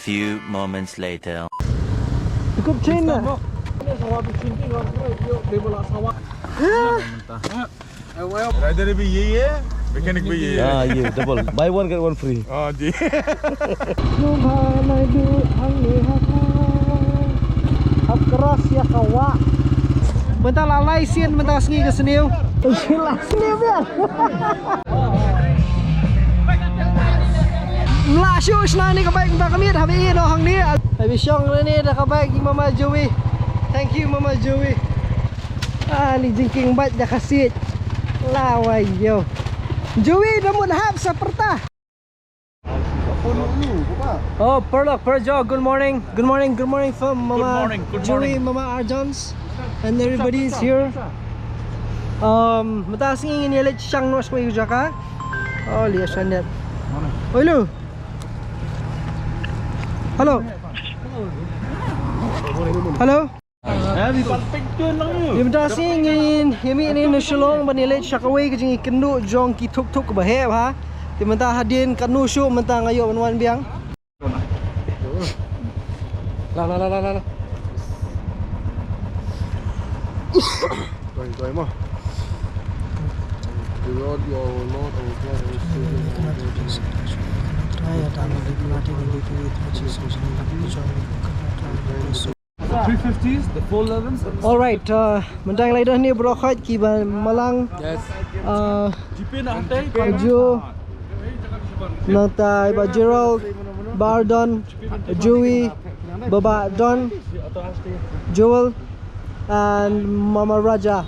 few moments later. Cukup chain lah. Rider भी यही है, मैकेनिक भी यही है। हाँ ये double buy one get one free. हाँ जी। Keras ya kawak. Bentar lalai sian bentar sengi ke seniu. Lah seniu biar. Melasyu senang ni kebaik bentar kami dah habis dah hang ni. Habis syong ni dah kebaik Mama Joey. Thank you Mama Joey. Ni jengking bat dah kasih. Lawai yo. Joey rambut hap seperta. Oh, Perjo, good morning from Mama Joey, Mama Arjons, and everybody is here. Mataas ingin nilit siyang nos ko yujaka. Oh, liya siya net. Hello. Hello. Hello. Yung mataas ingin yami ini nusulong banilit siya kaway kajing ikendu jong ki tuk baheb ha. Di mentah hadin kanu show mentah ngayo wan biang. La. Rồi mà. The 411s. All right, mentang lain ni berokhat ki Malang. Yes. Baju Nata Iba Gerald, Bardon, Joey, Baba Don, Joel, and Mama Raja.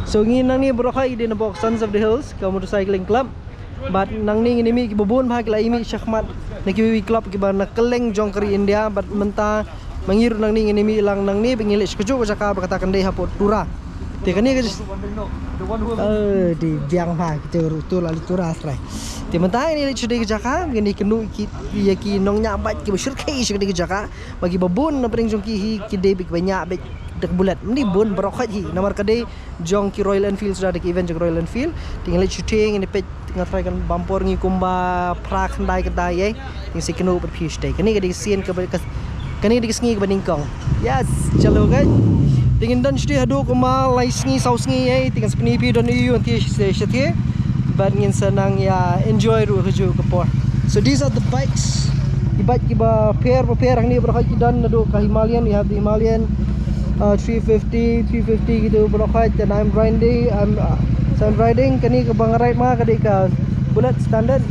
So ngin nang ni berokhat di nabok Sons of the Hills ke motorcycling club. But nang ni ngini mi kibubun bahag la imi syakmat nakiwi club kiba nakeleng jong kari India but mentah mangir nang ni ngini mi lang nang ni pengilik sekejut cakap berkatakan dia hapot tura. Dia kan ni ke di biang bah kita tu lalu tura serai. Dia mentah ini sudah kerjaka gini kenu ya ki nong nyabat ki besyur kai sudah kerjaka bagi babun na pering jong ki debik banyak bet dek bulat meni bun berokhat hi nomor kadai jong ki Royal Enfield sudah ada event jong Royal Enfield tinggal shooting ini pet tengah try kan bampor ngi kumba prak ndai kedai ye ting si kenu per fish day kani kadai scene ke kani kadai sngi ke baningkong yes chalo kan tingin dan sudah adu kumba lai sngi sau sngi ye tinggal sepeni pi don yu anti state but ngin senang ya enjoy ru keju kepor. So these are the bikes. The bike kiba pair ang ni berokhat kidan nado ka Himalayan. We have the Himalayan 350 gitu berokhat and I'm riding kani ke bang ride ma kadi ka bullet standard.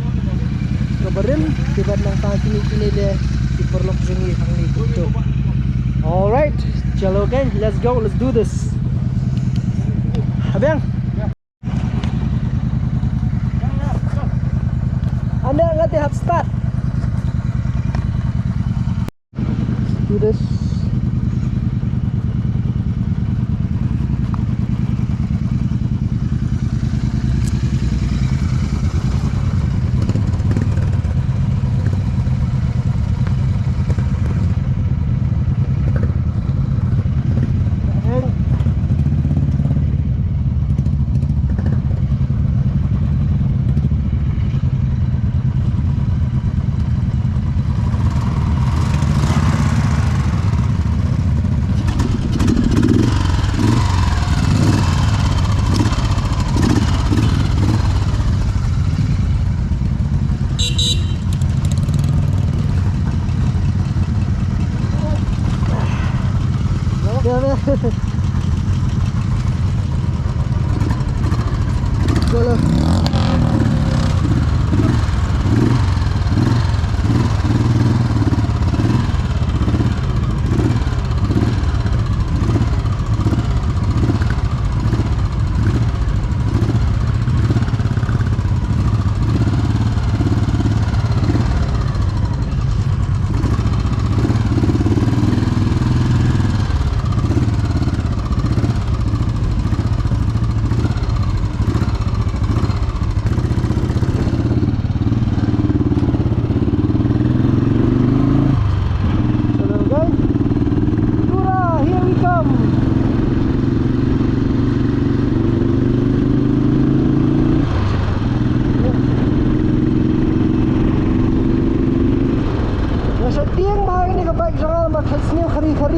Kabarin kibat nang ta kini dia diperlok jengi ang ni tu. All right, chalo kan, let's go, let's do this. Abang Anda ngerti hab start. Do this.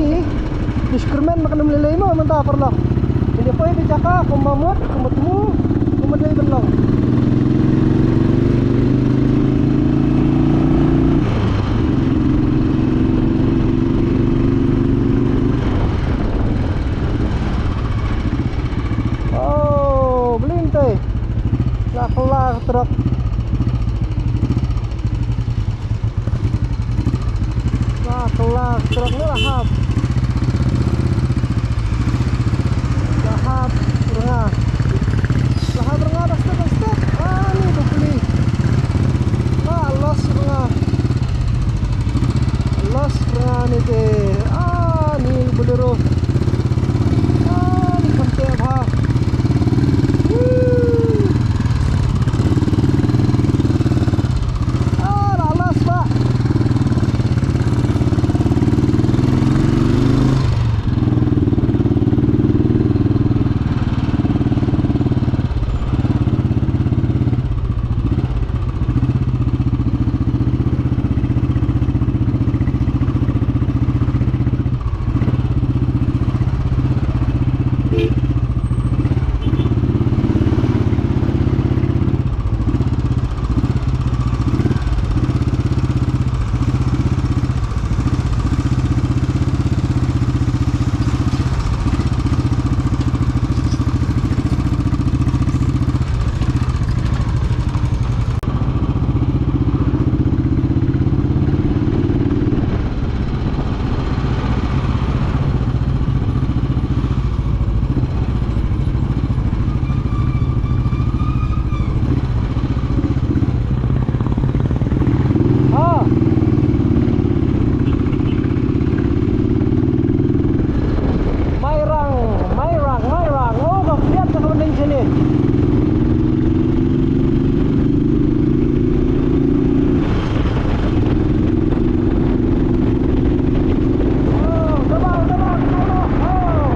tapi diskrmen makan melelai mo mentah perlo. Jadi po bijaka kumamot kumutmu kumadai benlong. Oh, belinte. Lah truk. Lah truk ni lahap. Lahap rengah step. Ni tu beli. Los rengah ni te. Ni bolero. Ni kamte abha. Lalas pak. Mairang. Oh, kau lihat ke mending sini. Oh, terbang. Oh.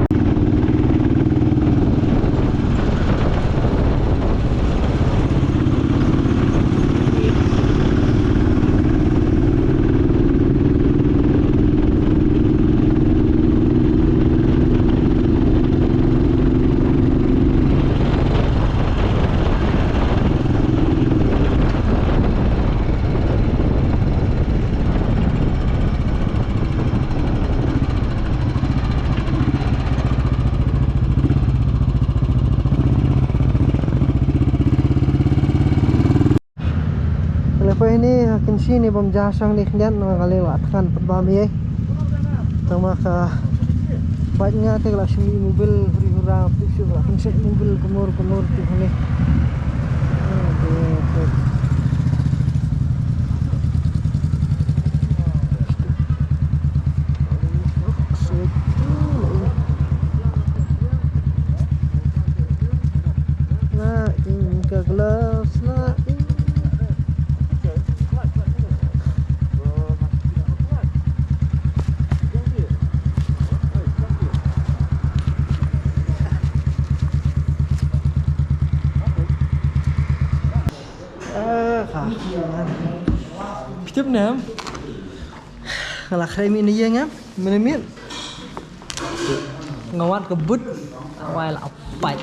Lepas ini akan sini pemjasang ni kenyan ngalewatkan perbami tama ka banyak te kelas mobil hura pisau akan set mobil kumur tu ni. Nah, ini ke gelas lah. Tiếp nè là khai mi này nhá mình miết ngawat kebut awal là opat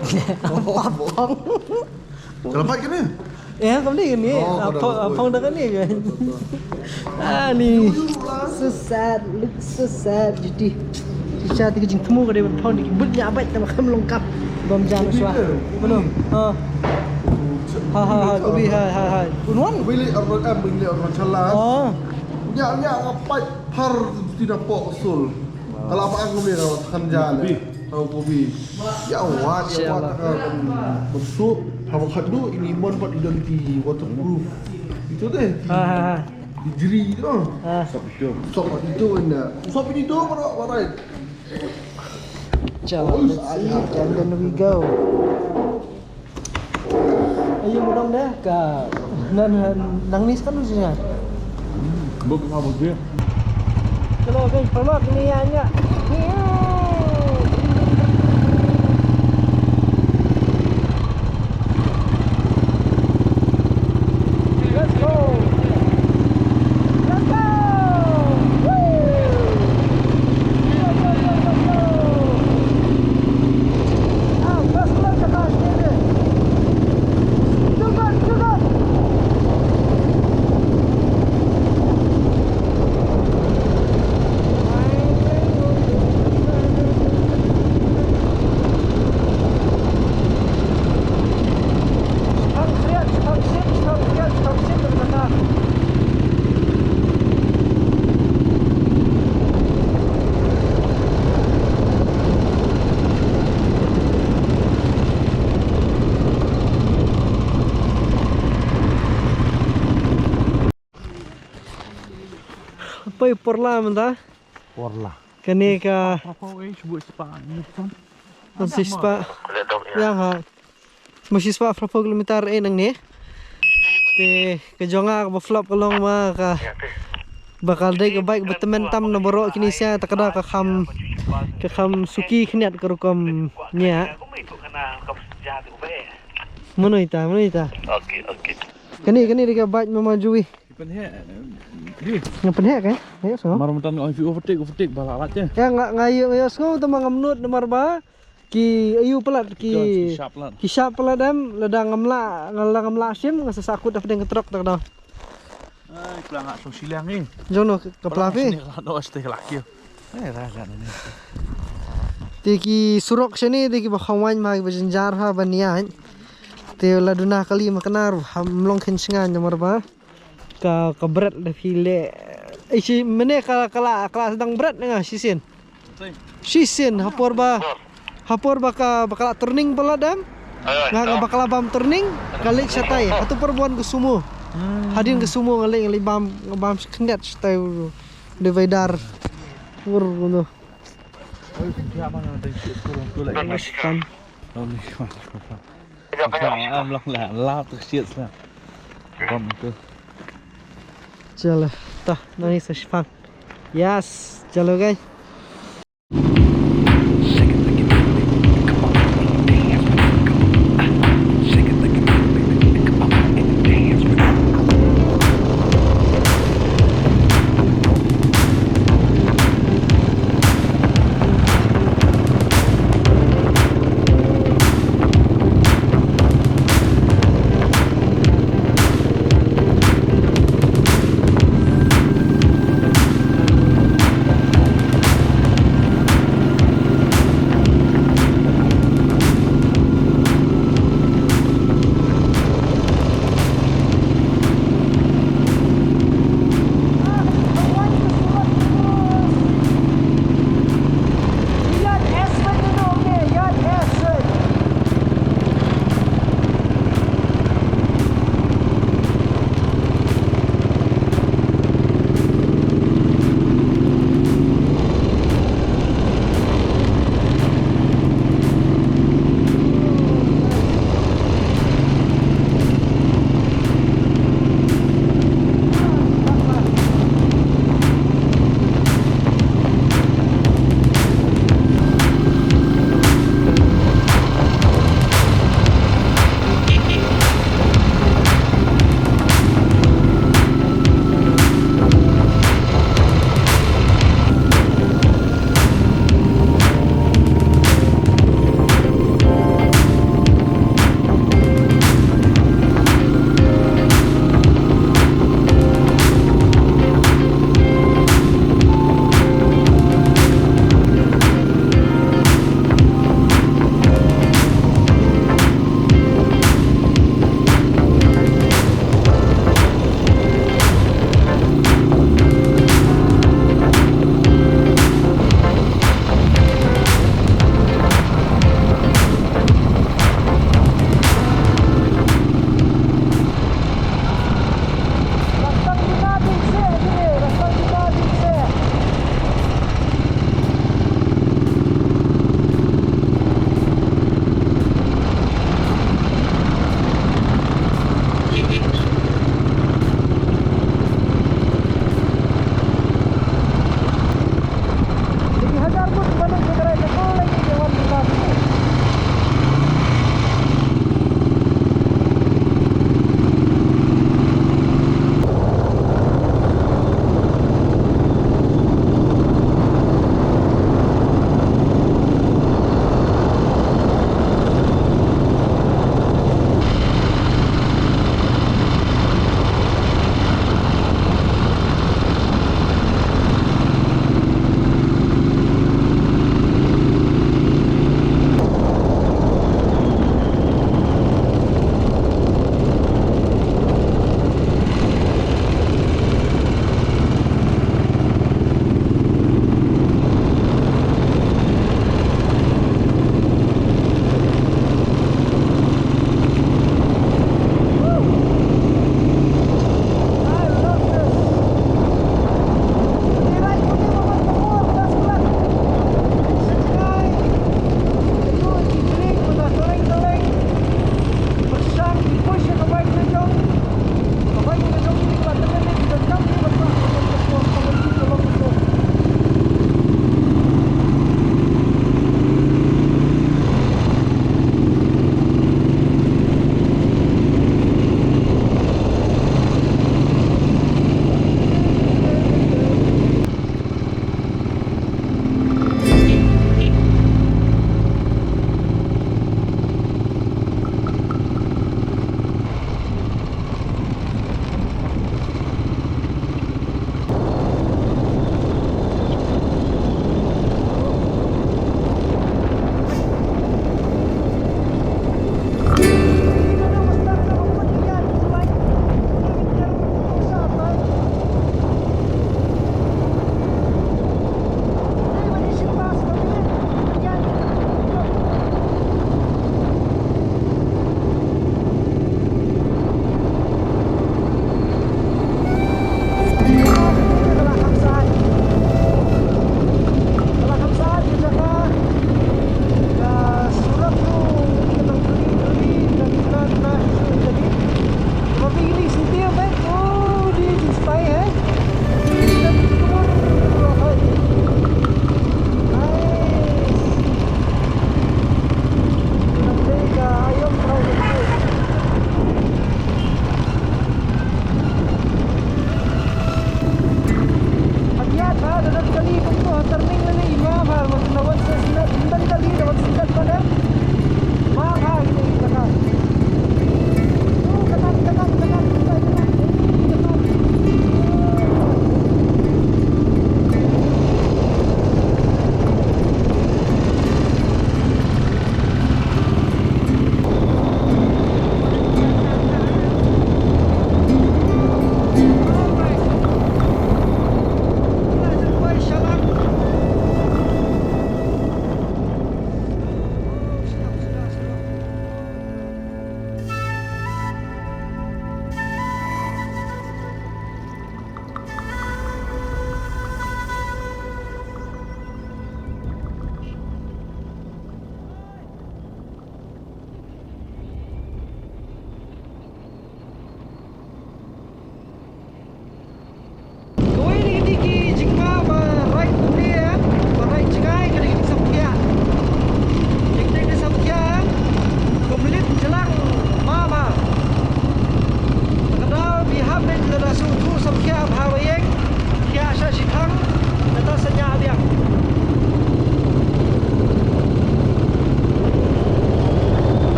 phong Selamat ke ni? ya kamu ni phong dah kan ni ni so sad look so sad jadi Cica tiga jeng temu ke dia phong di kebut nya abat sama kamu lengkap bom jangan suah belum ha kopi ha unwan Bili orang bili orang celas. oh Ya ngapai har tidak pok usul. Kalau apa aku beli kalau tekan jalan. Tahu kopi. Ya awat besuk sama kadu ini mon buat identity waterproof. Itu deh. ha Dijeri tu. Sok itu anda. Sok itu mana? Let's eat and then we go. Ayo mudam dah ka nang ni kan sini. Buk apa dia? Kalau guys, pelak ni hanya. Let's go. Let's go. Woo! Pai porla menta. Porlah. Kani ka Apa weh sebut sepak ni pun. sispa. Yang ha. Masispa berapa kilometer nang ni? Te kejonga ka flop kalong ma ka. Bakal dai ka bike betemen tam na borok kini sia takada ka kham suki khniat ka rukom nya. Mana ita? Okey. Kani dia bike memajui. Ipan he. Di. Ngapen he kan? Ayo so. Mar mentan on overtake balak je. Ya ngayo so tu mangamnut nomor ba ki ayu pelat ki sharp pelat dam ladang ngamla sim ngasasakut dapat yang ketrok tak dah. Ai kelang ak sosilang ni. Jono ke plavi. No stay laki. Raga ni. Tiki surok sini tiki bakhawan ma bajenjar ha banian. Te laduna kali makanar hamlong kensingan nomor ba. Ka berat dah file. Isi mene kala sedang berat ngah sisin. Sisin hapor ba bakal turning pala dam. Nga bakal bam turning kali satai. Atu perbuan ke sumo. Hadin ke sumo ngali bam sekendat satai dividar. Ur ngono. Oi dia mana ada sekolah lagi. Kan. Oh ni. Am long la tu shit lah. Kom tu. Chalo. Tah, nice fun. Yes, chalo guys.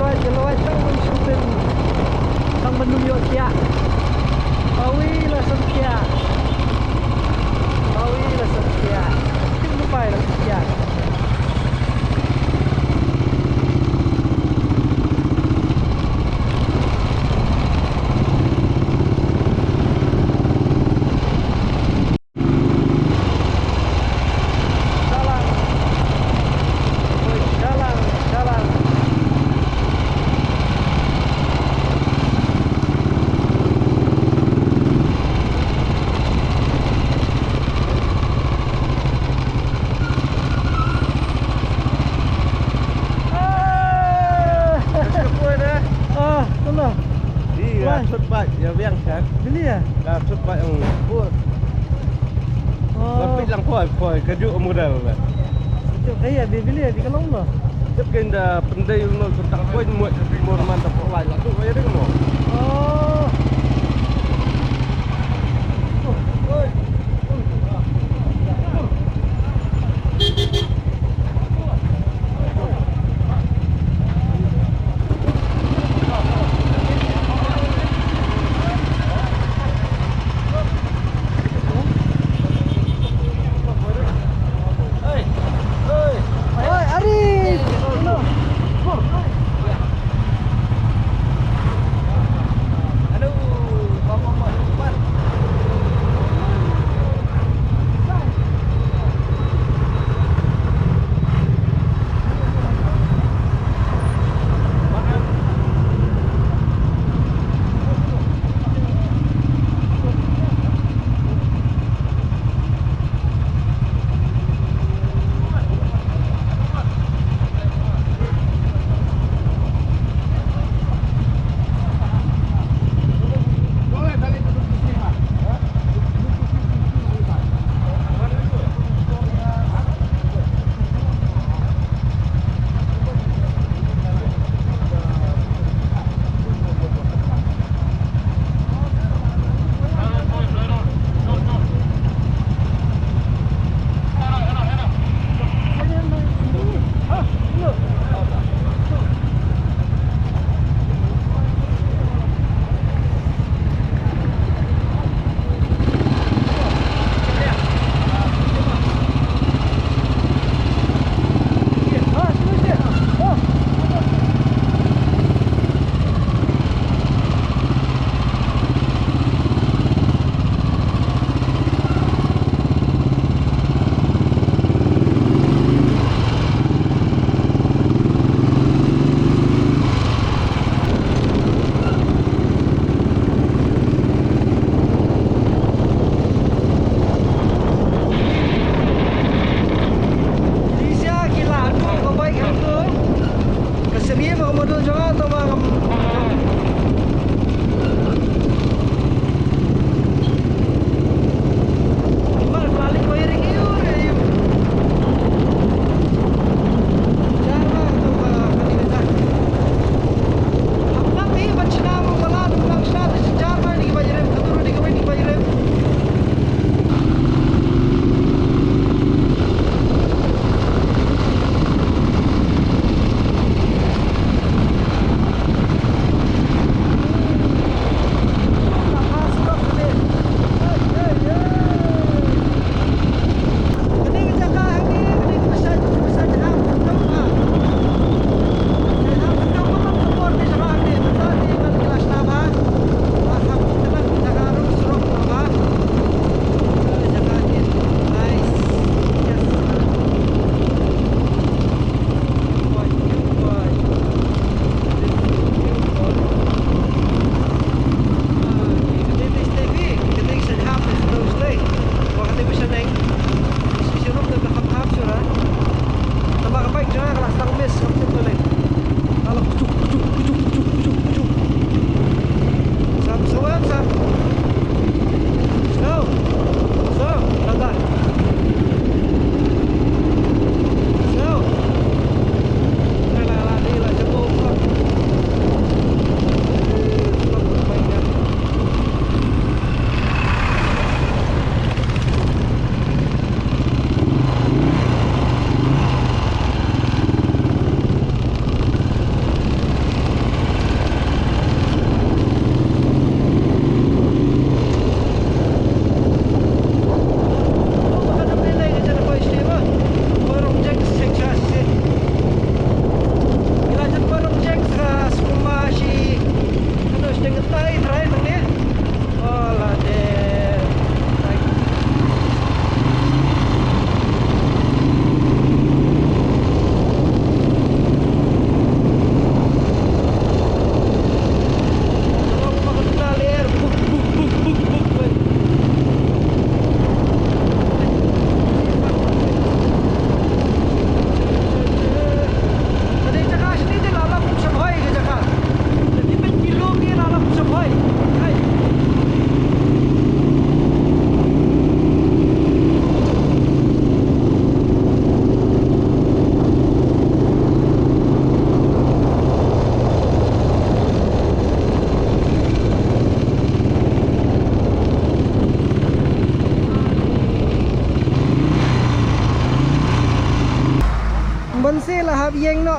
Jelawat sang mensyukur sang menunjuk kia. Bawi lah setia. Bawi lah setia. Kim lupa lah setia. Xuất bạch, giờ viên sáng. Beli ya? Là xuất bạch buat. Tapi lang phoi kaju modal lah. Itu kaya beli ya di kalong no. Tiếp kênh là pendai nó tặng quên muội một màn tập lại là tụi ấy đấy mà. Oh. Ôi. Oi, Arif.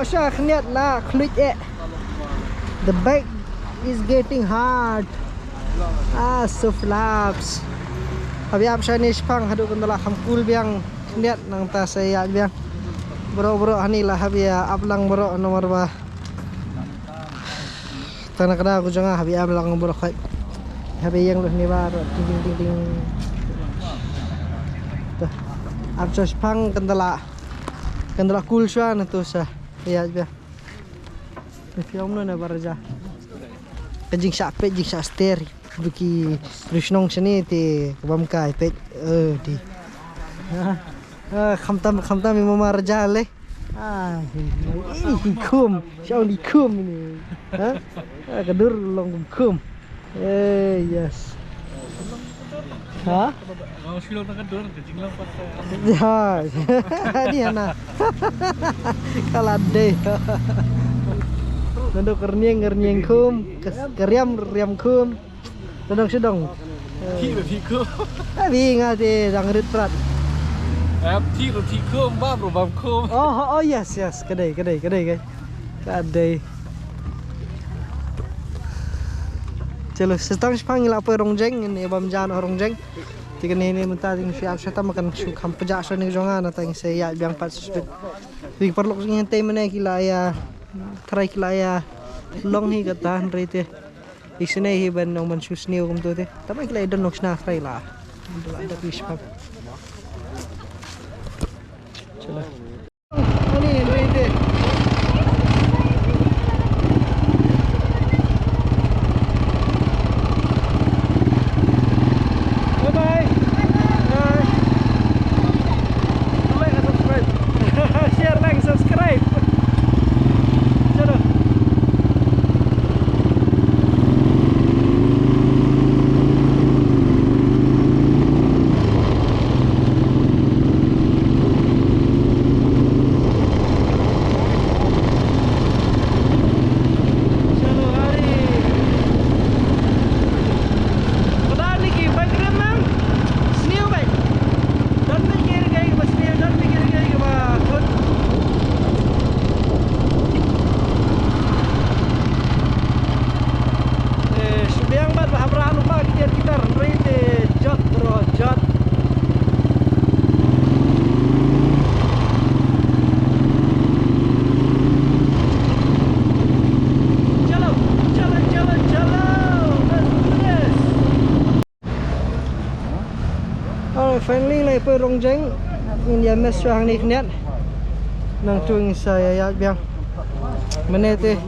siya kniat la klut the bike is getting hard so flaps habiab siya ni spang hadu kandala hamkul biang kniat nang ta saya biang bro hanila habia ablang bro nomor ba tanah kada aku jangan habiab lang bro khat habi yang lu ni ba ding tuh absa spang kandala cool siya na to sa iya biang film na baraja kajing sa pet jing sa ster buki rusnong sini ti kabam kai pet di khamtam mi maraja le ini kum siapa di kum ini kadur long kum yes ha Mau silong na kadur, kajing lang pat. ya dia na kalade nando kernieng kum riam kum nando sedong Thi là thi cơm. abi ngade dang rit prat Em thi là thi cơm, ba rồi bám cơm. oh yes kedai chalo setang panggil apa rongjeng ini bam jan rongjeng tiga ni minta ting siap saya makan kam pejak saya ni jongan atang saya biang pat spit big perlu ngin tay mana kila ya try kila ya long hi kata rete isne hi ban nong man sus ni kum to te tamai kila don nok sna try la ada fish pap chalo ani rete finally lai pe rongjeng in ya mes hang ni kniat nang tuing saya ya biang menete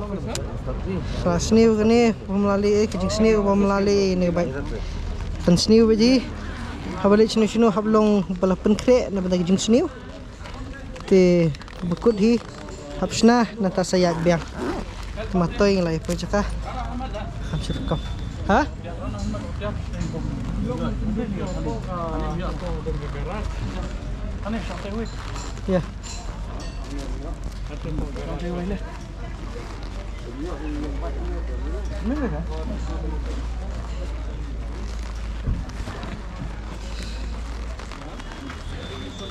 sa sniu kene melalui kijing sniu melalui ni baik kan sniu beji habalik sniu hablong balapan kre na bagi kijing sniu te bekut hi hapsna nata saya biang matoy lai pe jaka hamsir kam ha ya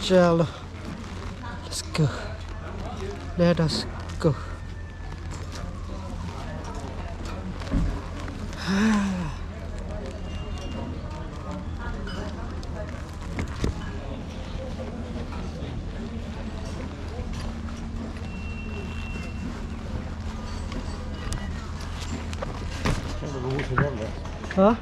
chalo let's go let us go hả?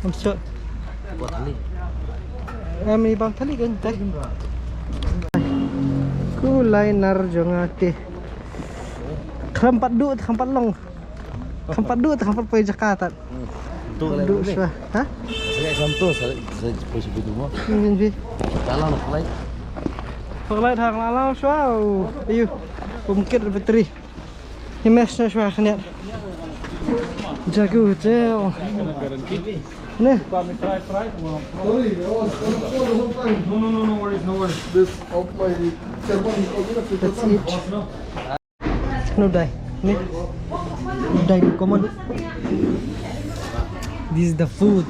Không sợ. Em đi bằng thali gần tay. Ku lain nar jongate. Kampat du, kampat long. Kampat du, kampat pe Jakarta. Du swa. Ha? Saya contoh saya posisi dulu. Ini. Kalau nak lain Perlai thang lalau suau. Ayo. Pumkit bateri. Himes na suau kniat. Jago jeo. Ne. No worries. This of my That's it. No die. Ne. Die common. This is the food.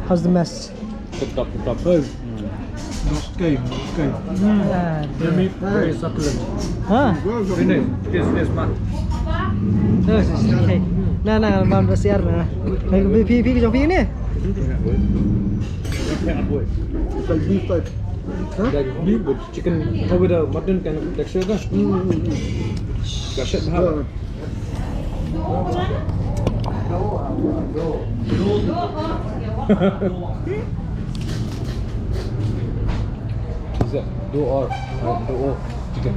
How's the mess? Tetap. Okay. The meat very succulent. Huh? This man. Okay. Nah, mam siar nah. Pi ke jauh ni. Like beef type. Like beef with chicken with a mutton kind of texture kan? Dahsyat mahal. Is that do or chicken?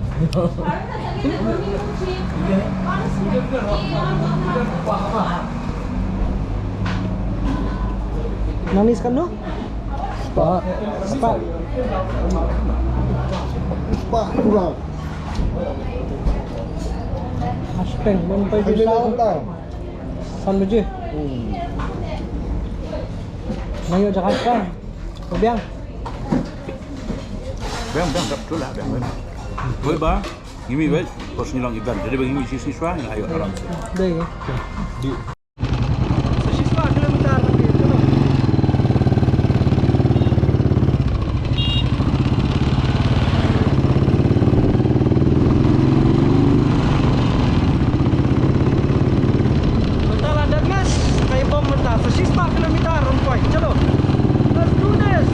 Nangis kan tu? Spa. Pak kurang. Hashtag mempai Hai pisau. tentang. San baju. Mayo Jakarta. Kebiang. Bang, betul lah bang. Với ba, ngimi với, có sinh long event. Jadi bagi ngimi sisi suara yang ayo alam. Deh. Siswa kilometer lebih tu. Betul ada gas. Kayak bom mentah. Siswa kilometer rompai. Chalo. Let's do this.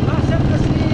Masuk ke sini.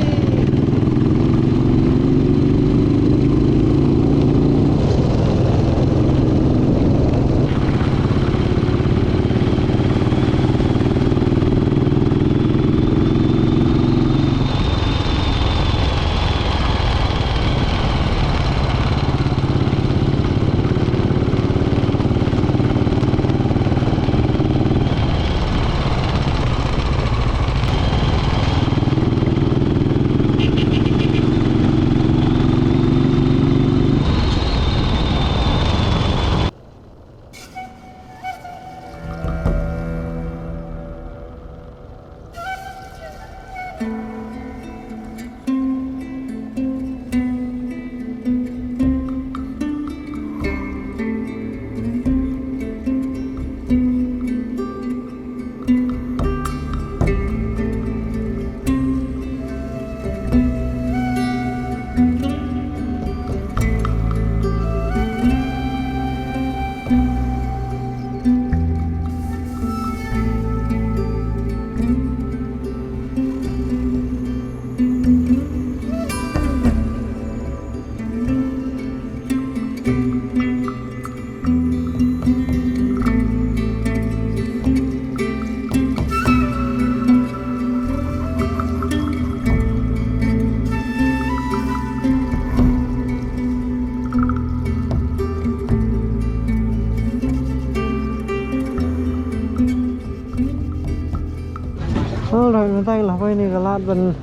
Alright, nanti lah apa ini kalat ban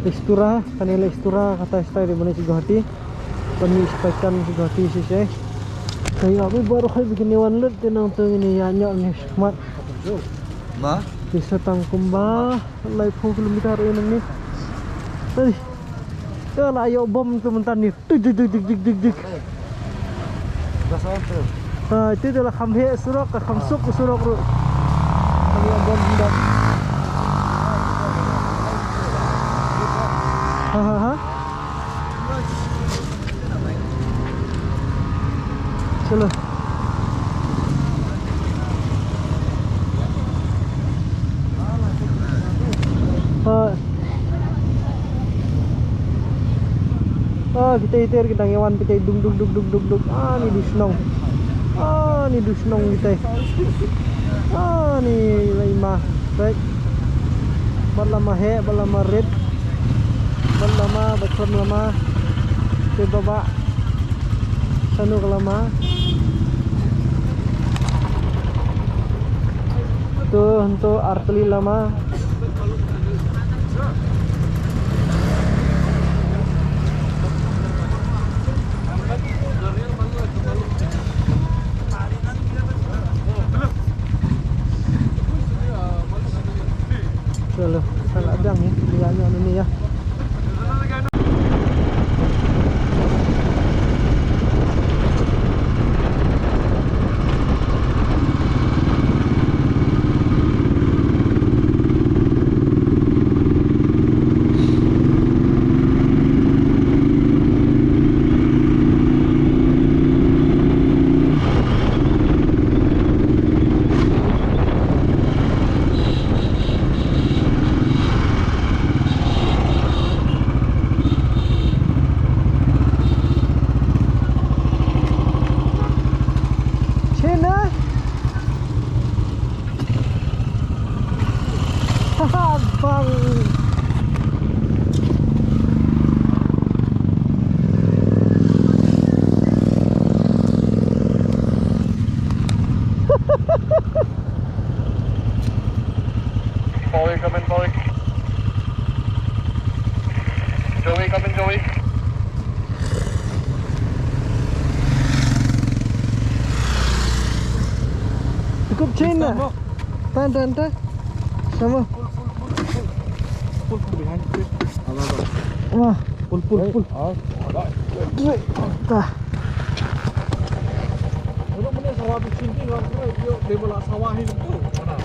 istura, kanila istura kata stay di mana Sigahati, ban ispekkan Sigahati sih saya. Saya apa baru kali bikin newan lut tenang tu ini ya nyok ni smart. Ma? Bisa tangkumba, lai 4 kilometer ini ni. Tadi, kalau ayo bom tu mentan ni, dik. Itu adalah khamhe surak, khamsuk surak ru. Ayo bom hendak. Ha. Chalo. Kita itir kita ngewan kita dug. Ni dusnong. Ni dusnong kita. Ni laima. Baik. Balama he, balama red. Lama, bacon lama, baba, sanuk lama, tuh untuk arteli lama, salah abang ni, lihatnya ini ya. Ikut chain nak. Tan. Sama. Pull behind. Wah, pull. Tah. Kalau mana sawah tu cinti orang tu dia bola sawah ni tu. Mana?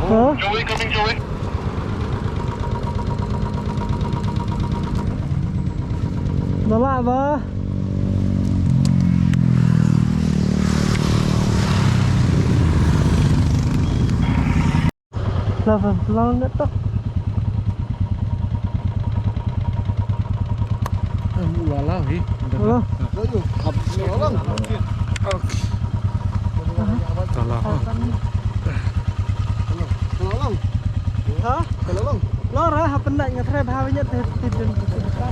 Hah? Joey coming, Joey. Nolak ba? Pelan-pelan nak tak? Ulala ni. Wala. Ayo, tolong. Salah. Tolong. Ha? Tolong. Lora, apa nak ngetrai bahawanya tidur di depan.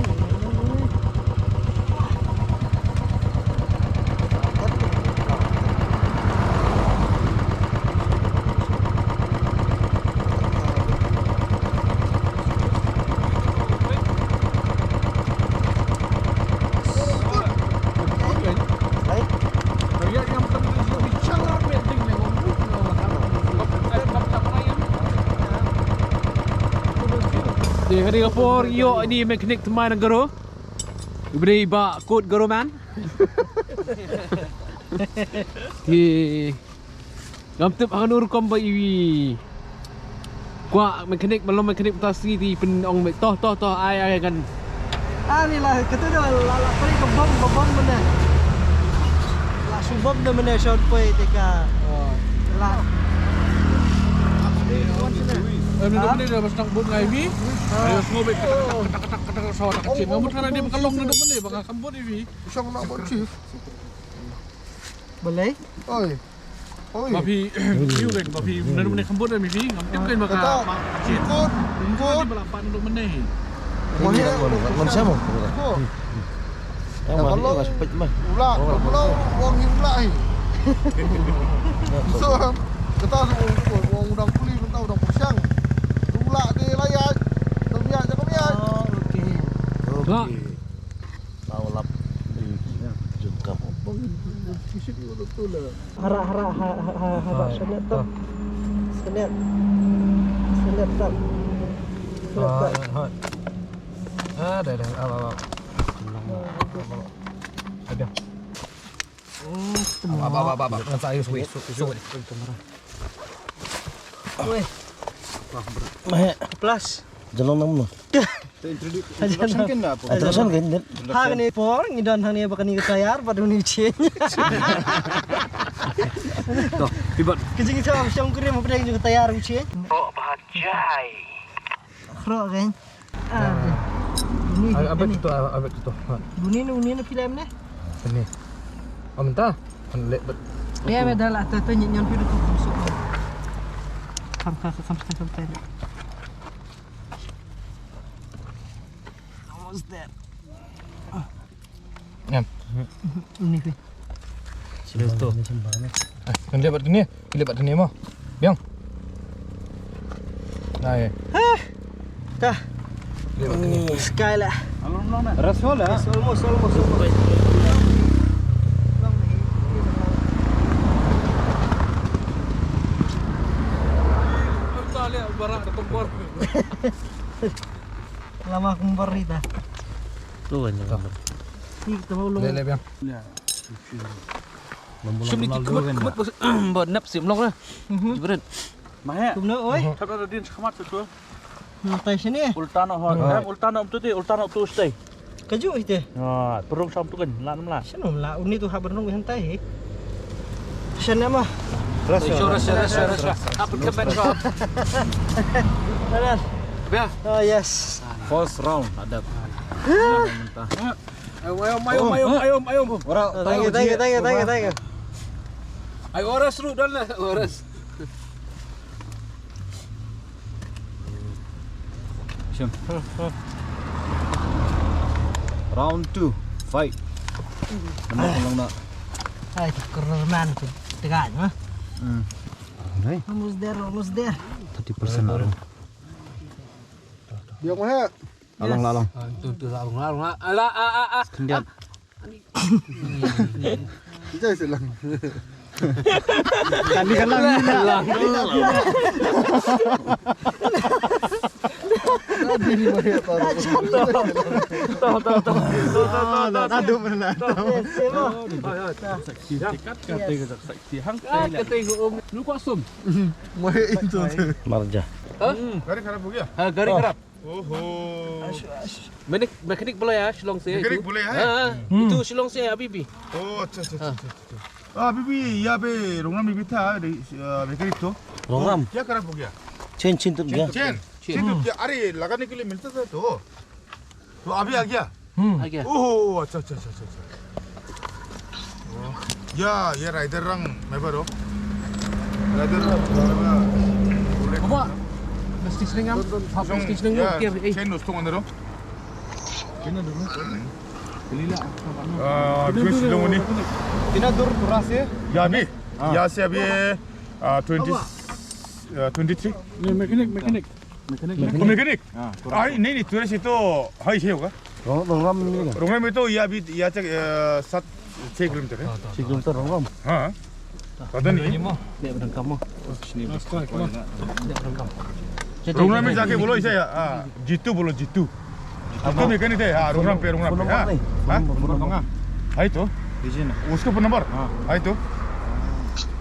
Di hari kapor yo ini mekanik teman garo. Ibri ba kod garo man. Di gamtep akan urkom ba iwi. Kuak mekanik belum mekanik putasi di pen ong toh ai kan. Ni lah, kata dia lala pari kebom mana. Langsung bom dah mana short point teka. Lah. Benda dah pasang bot ngai iwi. Ayo ngobek kata sawah kecil. Namun karena dia berkelong duduk benda bakal kambut iwi. Isang nak buat chief. Boleh? Oi. Babi view kan babi benda kambut dah iwi. Ngamtip kan bakal kecil. Ikut balapan duduk benda ni. Manusia mo. Kalau ulang, kalau wang ulang ni. So, kita wang udang kuli, kita udang pisang. Ulang dia layak. Kamiak jangan miak. Lah. Taulap. Juga mo. Hara senet tu. Senet tak. Dah. Ada. Apa. Kan saya suwe. Weh, Mahe. plus. Jalong nang mo. Atrasan kan din. Ha ni por ngidan hang ni bakal ni tayar pada ni change. Toh, tiba. Kecing sama macam kurir mau pedang juga tayar uci. Oh, bajai. Kro kan. Ini Abet itu. bunyi film ni. Ini. Minta. Lek bet. Ya beda lah tu nyon video tu busuk. Sampai. Almost there. Ngam. Ini fi. Sudah tu. Kan dia buat ni. Kita buat ni mah. Biang. Nah, ya. Dah. Sky lah. Rasul lah. Almost. Barang ada kompor. Lama aku memberi dah. Tu kan yang. Ni kita mau Lek biang. Sum ni kemat buat nap sim long lah. Jebret. Mahal. Tum no oi. Tapi ada din sekemat tu. Tai sini. Ultana hot. Ultana tu stay. Kaju itu. Ha, perung sam tu kan. Lah. Sino lah uni tu habar nung hentai. Sana mah. Rasa. Apa kemat kau? Benar. Biang. Oh yes. First round ada. Ayom. Orang Thank you. Ayo oras ru dan lah oras. Syam. Round 2 fight. Nama nak. Hai, kerman tu. Tegan, ha? Hai. Almost there. 30% orang. Biar mah. Along. Tu larung. Ala. Kendiat. Kita selang. Kali kan lang. Ini mah taruh. Aduh benar. Kata lu kok sum. Mah itu. Marja. Gari kharap ho gaya? Ha gari खराब. ओहो मैकेनिक बोला यार शिलोंग से मैकेनिक बोले हैं? हाँ itu शिलोंग से अभी भी ओ अच्छा अभी भी यहाँ पे रोंगना में भी था मैकेनिक तो Rongram. क्या खराब हो गया Chin tut gaya. चेन तो क्या अरे लगाने के लिए मिलता था तो अभी आ गया आ गया ओहो अच्छा या राइडर रंग मैं बारो rider apa plastik selengam plastik selengam kia chain दोस्तों अंदर हो बिल्कुल सीधा मुनी कितना दूर पूरा से यहाँ से अभी 23 Mekanik. मैकेनिक नहीं तुरंत से तो हाई से होगा Rongram ni kan. रोंगना में तो यहाँ भी यहाँ तक 7-6 किलोमीटर है 6 kilometer Rongram. हाँ पता नहीं dia berangkam mah रोंगना में जाके बोलो इसे जीतू बोलो जीतू तो मैकेनिक है हाँ रोंगना पे हाँ हाई तो उसका फोन नंबर हाई तो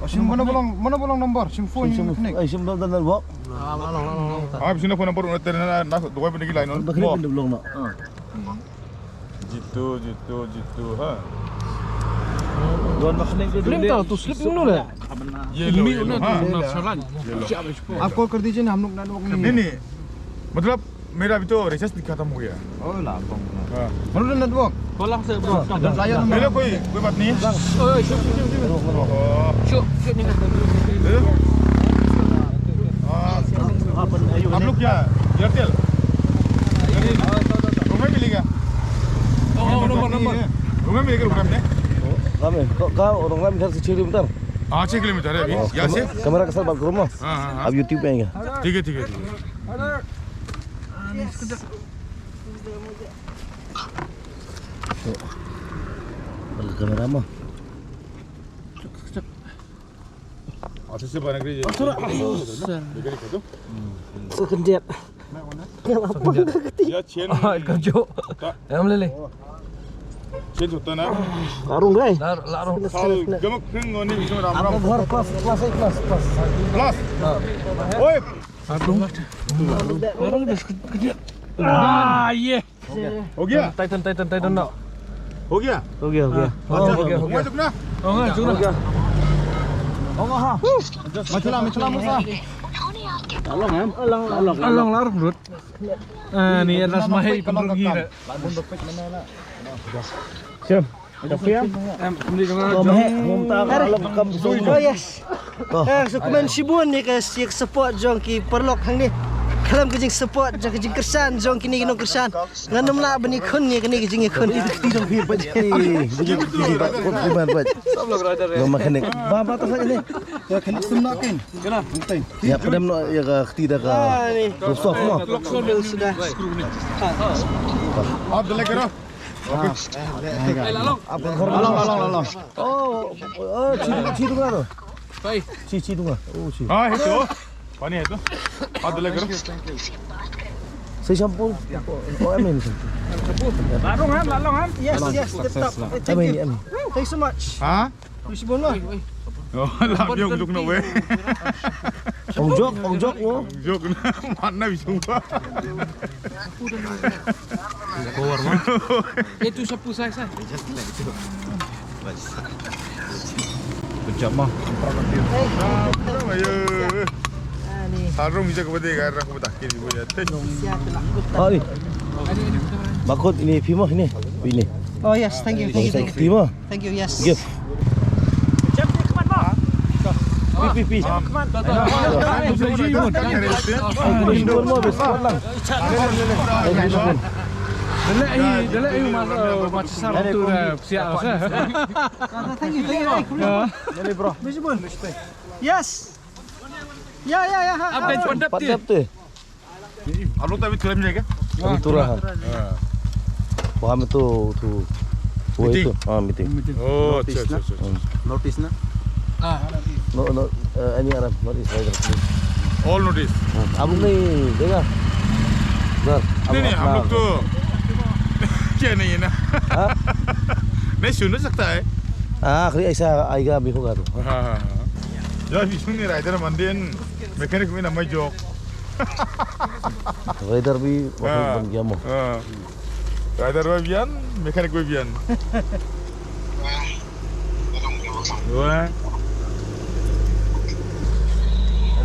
mana bolong nomor phone Ay, sim dan wak. आप सुनो फोन नंबर उन्हें तेरे ना दो बंदे की लाइन हो Bakit pindah belum nak? Jitu हाँ Doon makanig ko belum tahu tu slip yang mana ये लो हाँ saran आप कॉल कर दीजिए ना हम लोग नहीं मतलब मेरा अभी तो रिचार्ज खत्म हो गया mana network Walang sa bro. मेरा कोई बात नहीं है oh syuk ni आप लोग क्या एयरटेल रूम में मिलेगा oh nomor रूम में मिलेगा रूम में Kami, kau Rongram kan 6 kilometer. 6 किलोमीटर है अभी यहाँ से Kamera kesal balik ke rumah. हाँ Ab YouTube nya. ठीक है Balik kamera mah. अच्छे से बना के Sekendiat. या chain kerja yang lele chain होता ना Larung guys. larung गमक फिंग होने बीच में Ram Apa ghar kelas plus ओए ah yeah हो गया Titan nak हो गया Okey. मैं चुकना macam musa Along larang rut. Ni atas mahai penduduk hira. Oh yes. So kuman Sibun ni ke siak support jong ki perlok hang ni. Kalam kejing support jong kejing kersan jong kini ginong kersan. Nganam la bani kun ni kini kejing kun. Tidak bir baca. Begitu kot kuman baca. Lo makanik. Ba tas ini. ya kena semnakin Ya pedam no ya ka tidak ka. ni. Soft no. Mobil sudah. आप दिले करो Apa ghar along. Oh, ci tu kan. baik Ci tu kan. Oh, ci. हाँ है तो पानी है तो आप दिले करो Saya shampoo. Oh, amin. Yes, tetap. Thank Amin, you. amin. Thanks so much. हाँ Sibun lah. làm dùng dục nào vậy Ông jok wo. dục mana bisa gua itu sapu saya ayo Ni. sarung bisa kepada gara aku betakin ibu ya teh Oh, ni. Bakut ini Pima ini. Ini. Oh yes, thank you. Thank you. Thank you. Pima. Thank you. Yes. Give. Pi. Ini mau besar lang. Dalai macam sarung tu siap Thank you. Thank you. Ini bro. Yes. Ya. update pandap dia Patap tu. आप लोग तो अभी थोड़ा मिलेगा Kami turahan. Paham itu वो itu meeting. Oh, अच्छा. Notice na? No, any Arab, not Israel. All notice. अब नहीं देखा सर नहीं हम लोग तो क्या नहीं है ना नहीं सुन सकता है आखिरी ऐसा आएगा भी होगा तो हाँ यार सुन नहीं रहा इधर मंदिर मैकेनिक में ना मैं जो राइडर भी बन गया मो राइडर भी बियान मैकेनिक भी बियान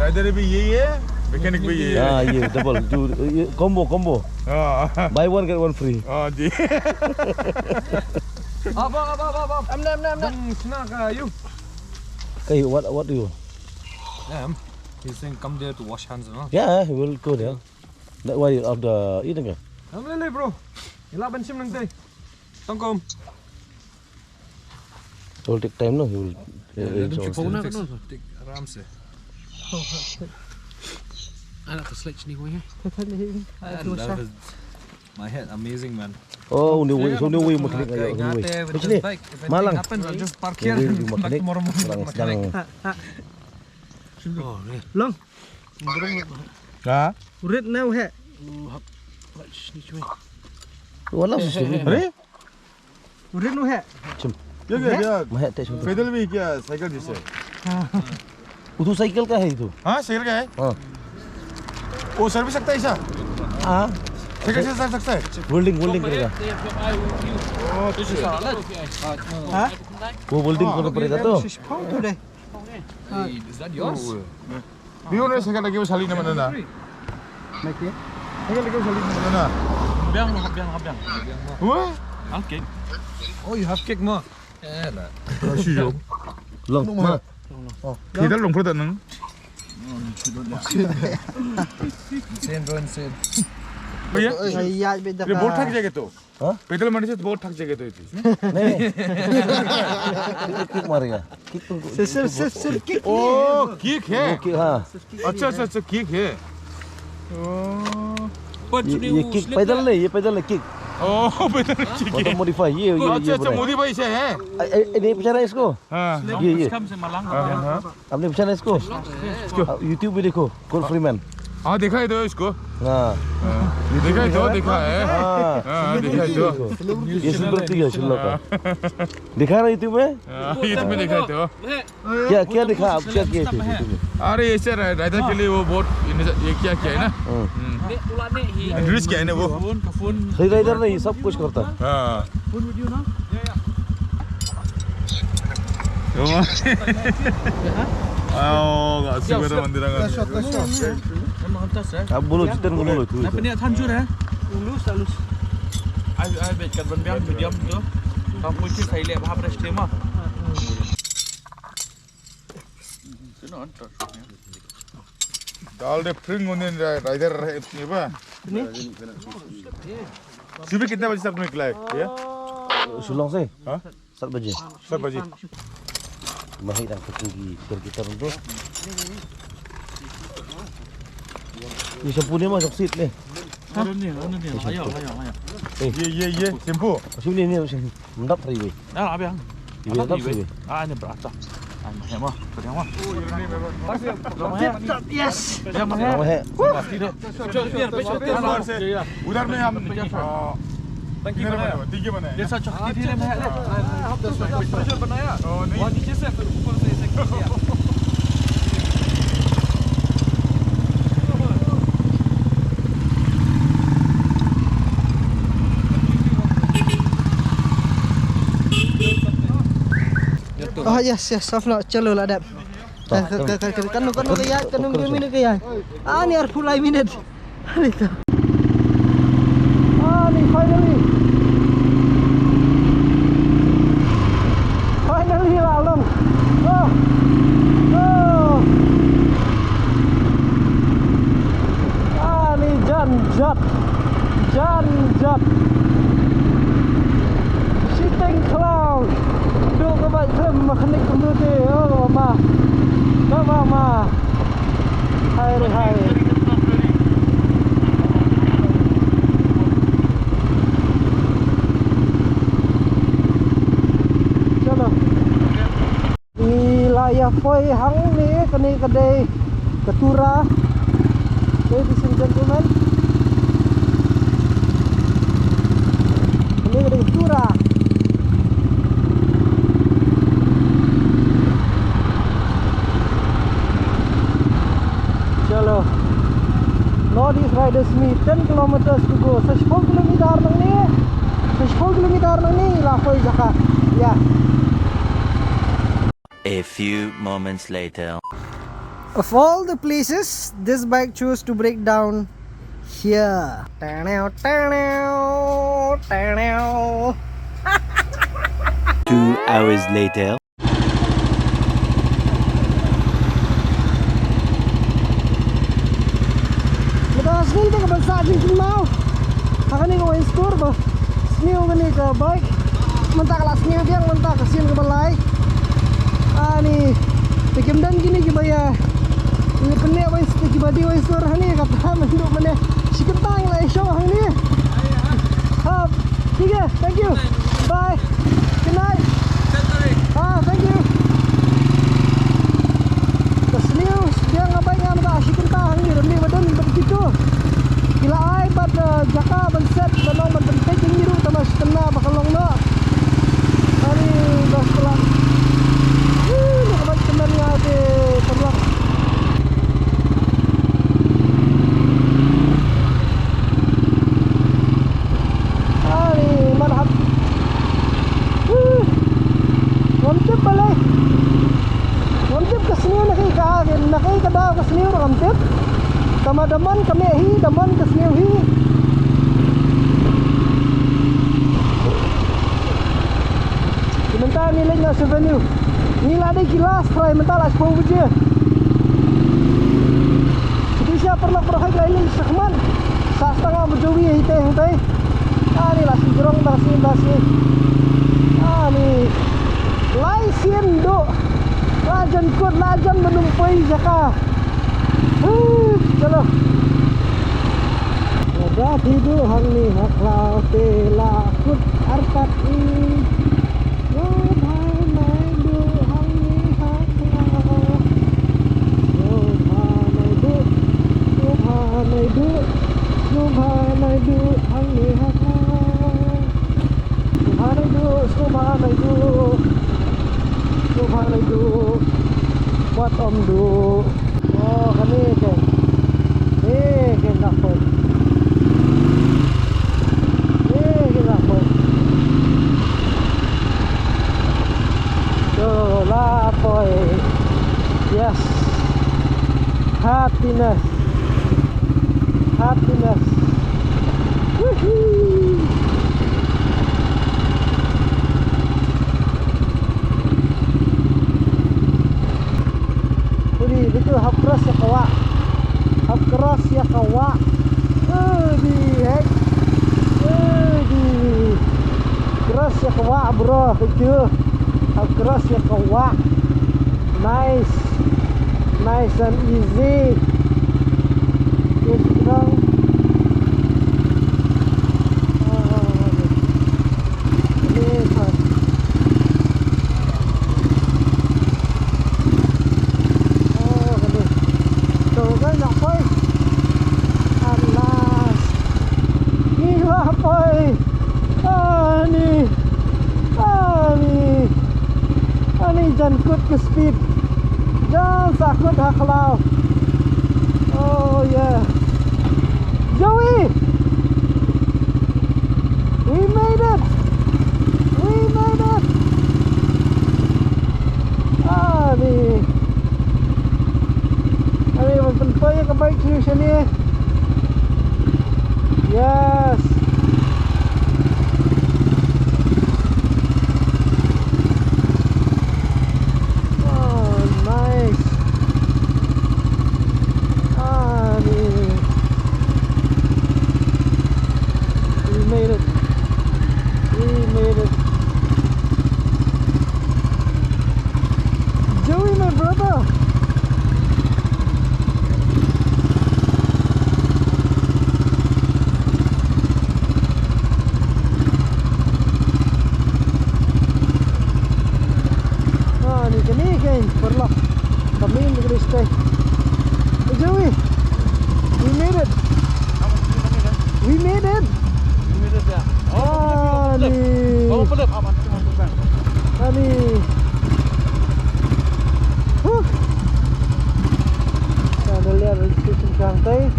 राइडर भी यही है मैकेनिक भी यही है हाँ ये double combo buy one get one free हाँ जी Up. Snag you. okay what do you He's saying come there to wash hands and all. yeah he will go there that why of the eating it Lele bro. Ilaban sim nang tay. Tongkom. it will take time no he will आराम से anak tu sledge ni kau ya. My head amazing man. oh new way mekanik ayo new way sini Malang Just parkir. mekanik orang sedang Long. हाँ Red now है. wala susun अरे Red no है. क्या मैं ते सुन पैदल भी क्या साइकिल जैसे itu cycle का है itu हाँ साइकिल का है हाँ वो सर भी सकता है ऐसा हाँ साइकिल से सर सकता है welding करेगा वो welding करना पड़ेगा तो Today. Is that yours? Dia orang sahaja lagi bersalin nama mana? Lagi? Sahaja lagi bersalin nama mana? Habang. Wah? Okay. Oh, you have cake more. Sujud. long mà Kita long perut nang. Insane. Ayah beda. Dia बहुत थक जाएगा तो. हाँ? पैदल मरने से बहुत थक जाएगा तो itu. नहीं किक मारेगा किक तो Sir kick. Oh, kick है. किक हाँ अच्छा kick है. ये किक पैदल नहीं ये पैदल नहीं किक Oh, पैदल kick मतलब मॉडिफाई ये अच्छा मोदी भाई से है. नहीं पहचाना इसको हाँ. ये आपने पहचाना इसको यूट्यूब पे देखो कॉल फ्रीमैन हाँ देखा है तो इसको. हाँ देखा है तो देखा है. हाँ हाँ देखा है तो. ये सुंदर है शिल्लो का दिखा रहा यूट्यूब में ये तो मैं देखा है तो. क्या दिखा आप क्या किए थे यूट्यूब में अरे ऐसे राइडर के लिए वो बहुत ये क्या है ना. इंट्रोड्यूस किया है ना वो. सही राइडर नहीं सब कुछ करता है हाँ. Oh, nggak sih pada mandirangan. आप बोलो जितन बोलो तू Namanya Tanjur ya? Ulus. Ai bet kat ban biang medium tu. Kau kunci saya lihat apa dah steam ah. दाल दे फ्रिंग होने राइडर ये बा. सुबह कितने बजे से आपने निकला है? ये? शिलोंग से हाँ? 7 बजे 7 बजे. mahirap pergi kita dulu ये सब पुणे में सक्सेस ले ये tempo. sini ini mendap freeway Dah habis. ini mendap freeway Ini berapa? Hema, berapa? Yes. Lama है उधर में हम Tangki mana ya? tinggi mana है? Dia satu cakap dia meh le. Pressure बनाया. Oh नहीं. Wah नीचे से फिर ऊपर से ऐसे किया. Oh yes. Safna chalo lah dap. Kanu kaya, kanu minit kaya. Ni harus mulai minit. Ni finally. Finally lah long. Oh. Ni janjat. Shitting cloud. Duk ke bawah klem mekanik komputer. Oh ma. Hai. Poi hang ni kani kedai ketura. Ladies and gentlemen, ini kedai ketura. Chalo. Northeast Riders meet 10 kilometers to go. 10 kilometer nang ni. 10 kilometer nang ni la Poi Jaka. Yeah. A few moments later. Of all the places, this bike chose to break down here. 2 hours later. Mata sini ka bansa din mau. Hakani ko store ba. Sini gani ka bike. Manta kelas ni biang manta kasin ke balai. Ani pikimdan gini ki baya. Ini penne wais ki badi wais store hani kata menduk mene. Sikentang lai show hani. Hap. Tiga, thank you. Bye. Good night. Thank you. Kesniu dia ngabai ngam ta sikentang ni remi badan begitu. Gila ai bad jaka benset danong bentek ngiru tamas tena bakalong no. Hari dah selang. Ni kabar temannya de perlak. Hari marhab. Ngomtip balai. Ngomtip kesniu nakai kada kesniu ngomtip. Tama daman kami hi daman kesniu hi. Sementara nilai nak souvenir. Nilai ada kilas try mentala 10 je. Jadi siapa pernah berhak lain sekman. Sa setengah berjowi hite. Ni lah si jerong basi. Ni lai sien do. Lajan kut lajan menumpai jaka. Chalo. Ada tidur hang ni hak lau tela kut arpat ni. Buat om du. Oh kami ke. Ke nak pun. Ke nak pun. So la poi. Yes. Happiness. Woohoo. Itu hap keras ya kawa. Hap keras ya kawa. Di hek. Di keras ya kawa bro. Itu hap keras ya kawa. Nice and easy. Yes, bro. Jangan kut ke speed. Jangan sakut haklau. Oh yeah. Joey, we made it. Ni pentoy ke bike sini. Yes. Nice. Bawa pelep. Anda lihat registration santai.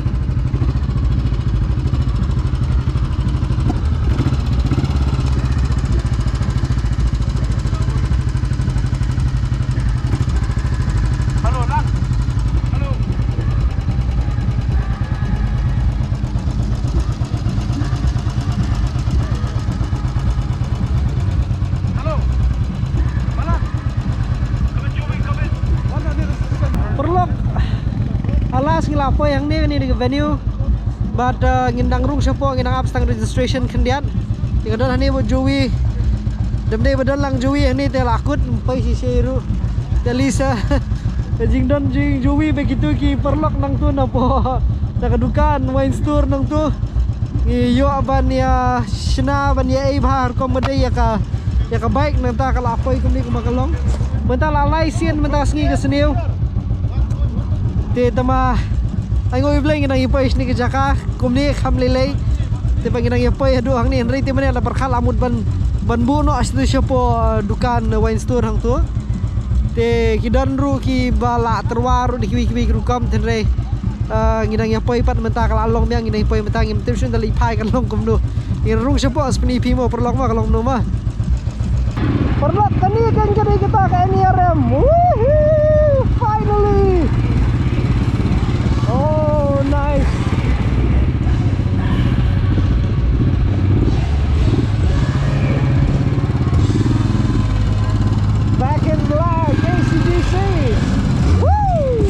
Halo, Lang. Halo. Halo. Mana? Perlok alas ngilapa yang ni di venue but ngindang rung siapa ngindang abstang registration kendian tinggal ni buat Joey dem ni badal lang Joey yang ni tel akut pai si Sheru Delisa jing don jing Joey begitu ki perlok nang tu napa nakadukan wine store nang tu yo aban ya shna ban ya ai bahar komede ya ka baik nang ta kala apa ikum ni kumakalong bentar lalai sien bentar sengi ke seniu te tama ay ngoy blay nang ipoy ni ke jaka kumni khamlelay te panginang ipoy adu hang ni henry te manela barkhal amud ban buno asdu siapo dukan wine store hang tu te kidan ru ki bala terwaru di kiwi rukam tenre nginang ipoy pat menta kala long miang nginang ipoy menta ngim tim sun dali pai kan long kumdu irung siapo aspni pimo perlok ma kalong no ma perlok kani kan jadi kita ke NRM finally. Oh, nice. Back in black, ACDC. Woo!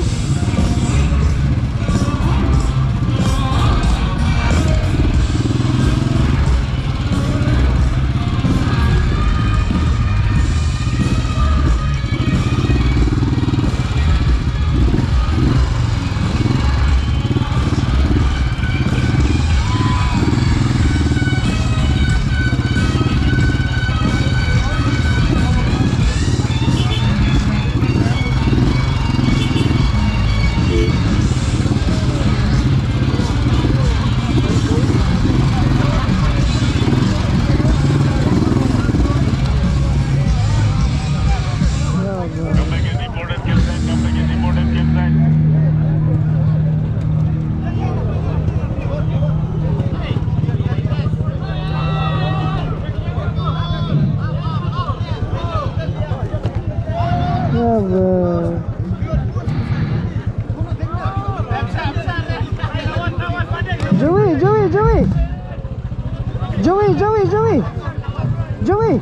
Joey.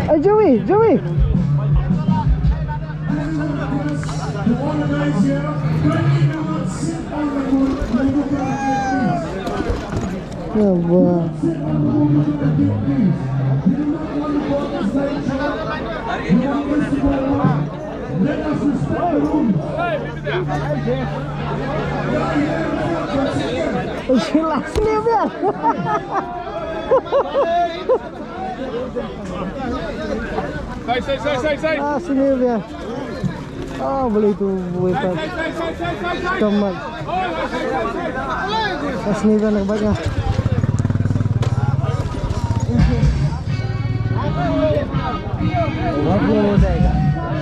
Hey, Joey. Ya, wah. Sini biar. Sai. Sini biar. Boleh itu weapon. Tomat. Sini biar nak baca. Wapi mo tayo?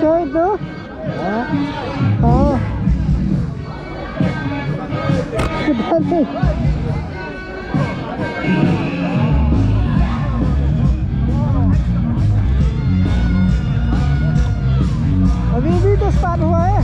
So itu? Kita nih. अभी तो स्टार्ट हुआ है।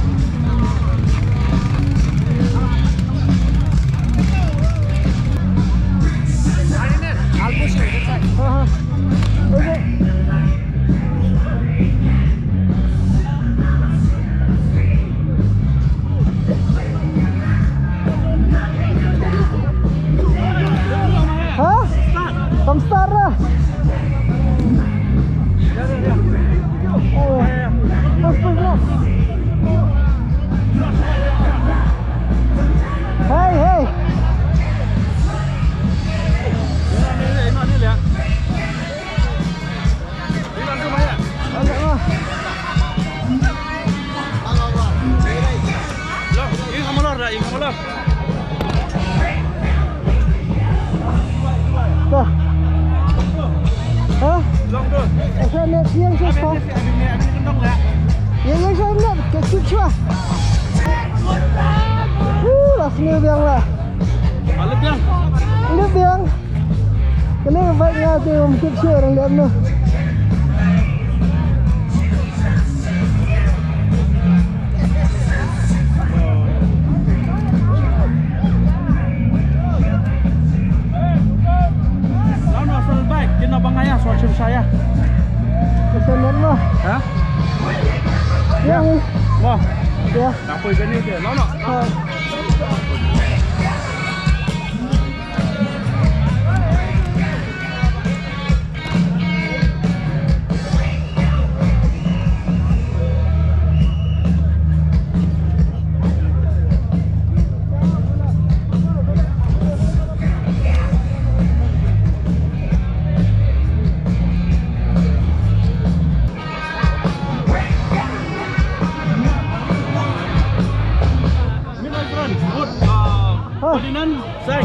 Come start lah. Hey. Ini kamu lor. Saya nak siang susah. Yang saya nak kecil cua. Lah sini biang lah. Ini biang. Kena baiknya tu kecil orang lihat tu. Macam saya. Kesenang lah. Hah? Yang Wah, ya. apa ikan ni dia? Nono. Kulinan, say.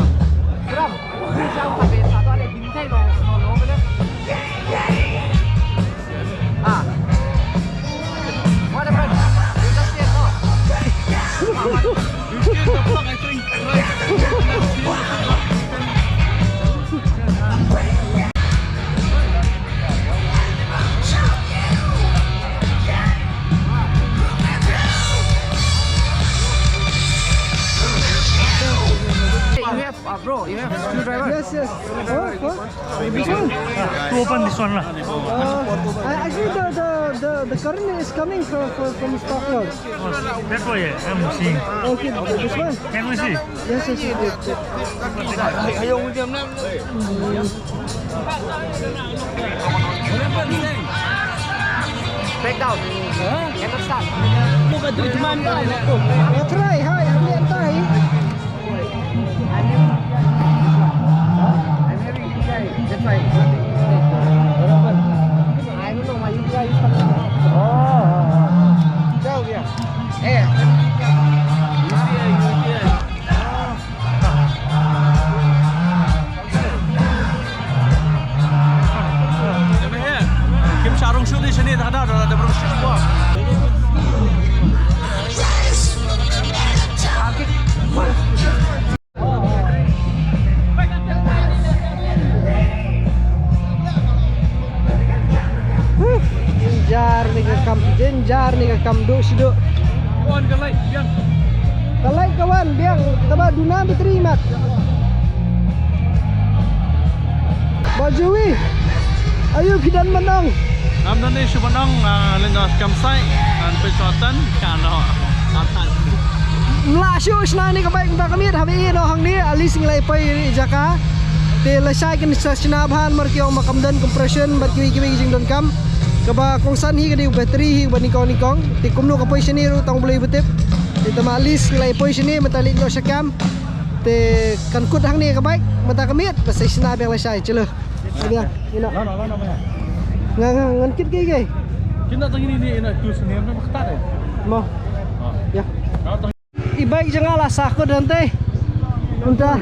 Bro, you have a screwdriver? Yes, yes. This one? To open this one lah. Actually, the current is coming from Stockholm. That way, I'm seeing. Okay, this one? Can we see? Yes, yes, yes. Break down. Cannot start. Try, hi, I'm going to try. That's why. I don't know why you guys. Go here. Hey. Kim sarung shoot di sini tak ada berusik semua. Jenjar ni ke kam duk siduk. Kawan ke light, biang. Kalai kawan biang taba duna berterimat. Bajui. Ayo kidan menang. Amdan ni Subhanang lengas campsite dan pesawatan kana atan. Melasyu sna ni kebaik kita kami habi no hang ni alis nglai pai jaka. Te lesai kan sasna bhan mar kiong makamdan compression bat kiwi jing don kam. Kaba kongsan hi kadi bateri hi bani kong ti kumno ka poi sini ru tong boleh betip ti tamalis nglai poi sini metalik no sakam te kan kut hang ni ka baik mata kamit pasai sina bang lesai chelo biang ina ngan kit ge Kita tang ini ina tu sini memang ketat eh. mo ya ibaik janganlah sakut nanti unta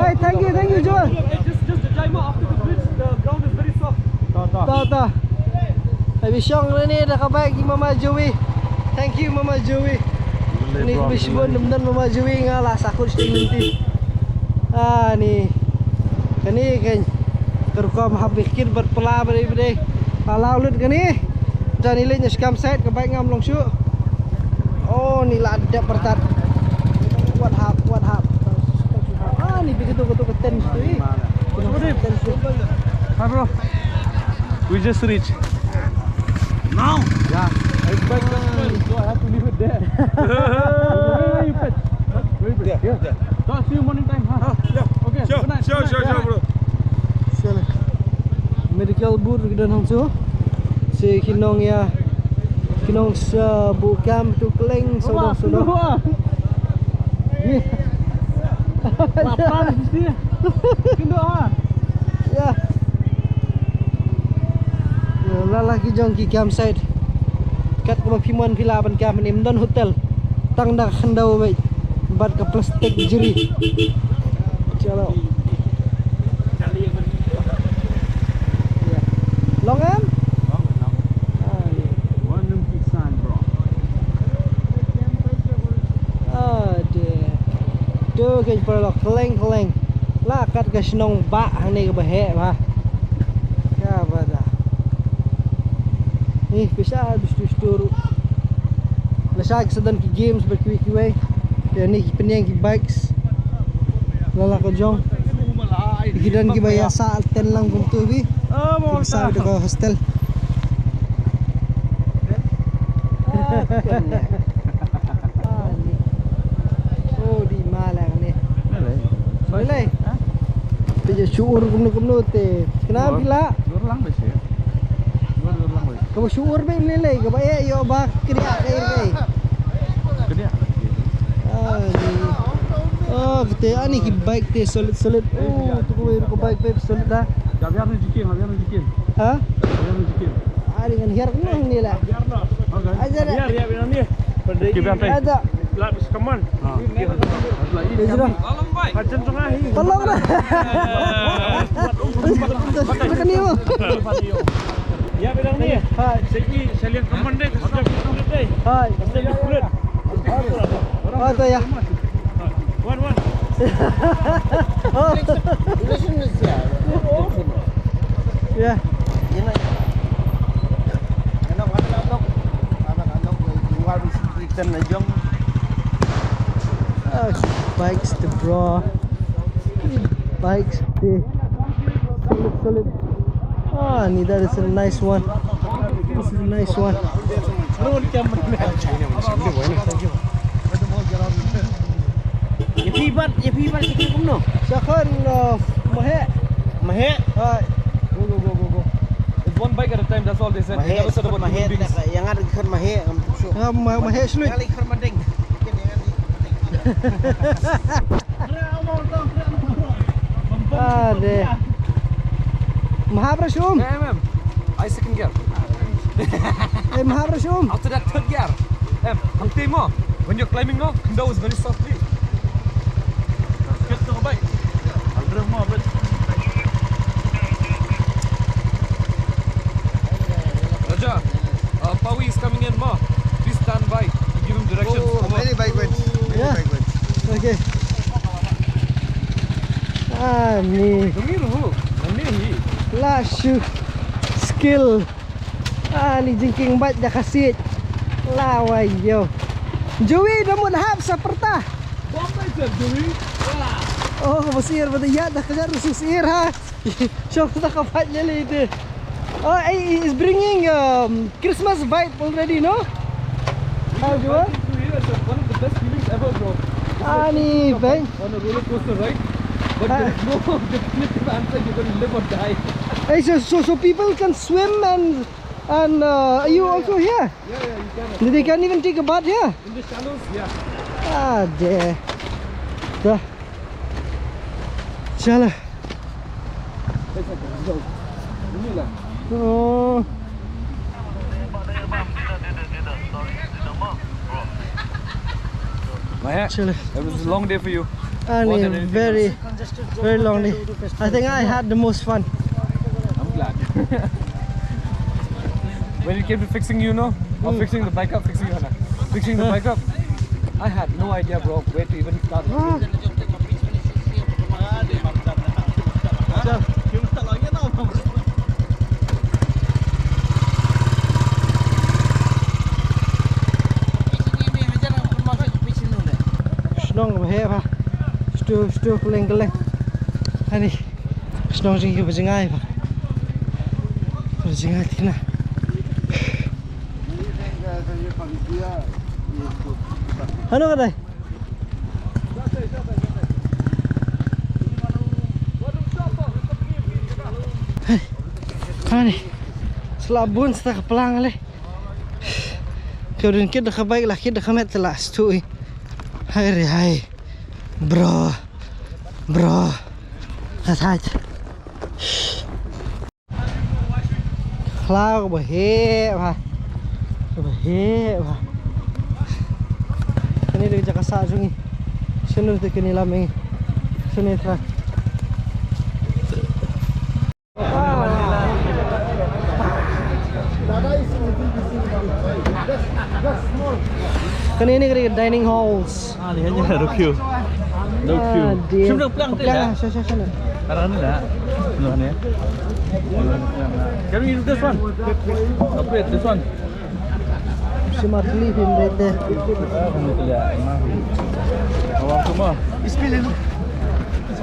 hey thank you Joel Just the timer after the bridge the ground is very soft. ta habis syong ni dah kabaik Mama Joey. Thank you Mama Joey. Ni bisbon benar Mama Joey ngalah sakut nanti. Ni kani kan terkam habikir berpela beri palau lut kani. Dan nilainya skam set kebaik ngam long syuk. Oh ni lah ada pertat. What hap. Ni begitu keten tu. Hi bro. We just reached. Now. Ya. Back. So I have to leave it there. You fetch. Yeah. So see you morning time. Huh? Yeah. Okay. Sure, bro. Sila. Medical board dan hangso. Si kinong ya. Kinong sa bukam tu keleng sudah. Ni. Lapar di sini. Kindo ah. Ya. Lalaki jong ki campsite. Kat ko pimuan pila ban kam ni mdon hotel. Tang dak khandau bai. Bat ke plastik jeri. Chalo. Long am? Stu ke perlo keleng lakat ke senong bak ni ke bahek bah ya bada ni bisa stu lasak sedan ki games berkiwi ya ni penyang ki bikes lala ko jong gidan ki baya sa ten lang kum tu bi sa de ko hostel oh di malang ni boleh dia syukur kumno te kenapa bila Dur lang ba siya? Dur lang ba? kamu syukur be nilai ka ba yo ba kriya kair kay Kanya. oh kita ani ki bike te solid oh tu ko bike pe solid dah Biar ni jikin, biar ni jikin. ha Biar ni jikin. ari kan hiar kuno nila Okay. aja dah Biar ni. ada Lap sekaman. Ha. Tolong Baik. Macam tu lah. tolong dah nak ni mo Ya bilang ni. hai Segi salian kaman deh. Sudah kulit deh. hai Segi kulit. oh tu ya Wan. oh ya bikes the bro bikes the solid ni that is a nice one this is a nice one Ya pibat sikit kumno. Sakhan mahe hai Go. It's one bike at a time. That's all they said. They never said about human beings. Yang ada kan mahe am tusuk. mahe slut Kali kan mading. ade Mahaprashum Ma'am. I second gear. Mahaprashum After that third gear. Ang mo. When you're climbing now, down is very softly. Get to the bike. I'll drive more, but Raja, Pawi is coming in more. Please stand by. Give him directions. Many bike went. Yeah. Okay. Ni lashu skill. Ni jingking bat dah kasih. Lawai yo. Joey dah mau hap seperta. Oh, masir pada ya dah kejar susir ha. Syok tak kapat jeli itu. Oh, he is bringing Christmas vibe already, no? How do you? One of the best feelings ever, bro. Ni bang. On a roller coaster ride. But there is no definitive answer. You're going to live or die. Hey, so people can swim and are you also here? Yeah, you can. They can't even take a bath here. In the shallows, yeah. There. Dah. Chala. Oh. Maya, Chala. it was a long day for you. Very long day. I think I had the most fun. I'm glad. When it came to fixing you, know, or fixing the bike up, fixing the bike up, I had no idea, bro, where to even start. Snong ba he ba? Stu keleng. Ani. Snong sing ba jingai ba? Jingai tina. Ano ka dai? Ani. Selabun sa kapelang le. Kau rin kita kabaik lah kita kamet telas tu. Hai. Bro. Hat. Klau ba he ba. Kani dia jaga sajungi. Sino te kani lameng. Sino tra. Kani ni kari dining halls. Lihatnya ada queue. No queue. Deal. Siyempre, pelang tayo Pelang na. lah, siya na. Parang ano na. Ano ano yan? Can we use this one? Upgrade this one. Si Marley, right there. Ano ito lihat? Awak semua. Bismillah.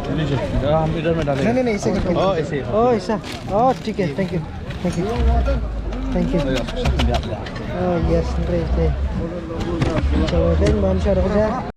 Ini je. Dah ambil dah medali. नहीं इसे Oh, isi. Oh, isa. Oh, ठीक है. Thank you. Thank you. Thank you. Sekejap dah. Oh, yes, right there. So, then, ma'am, siya ako dyan.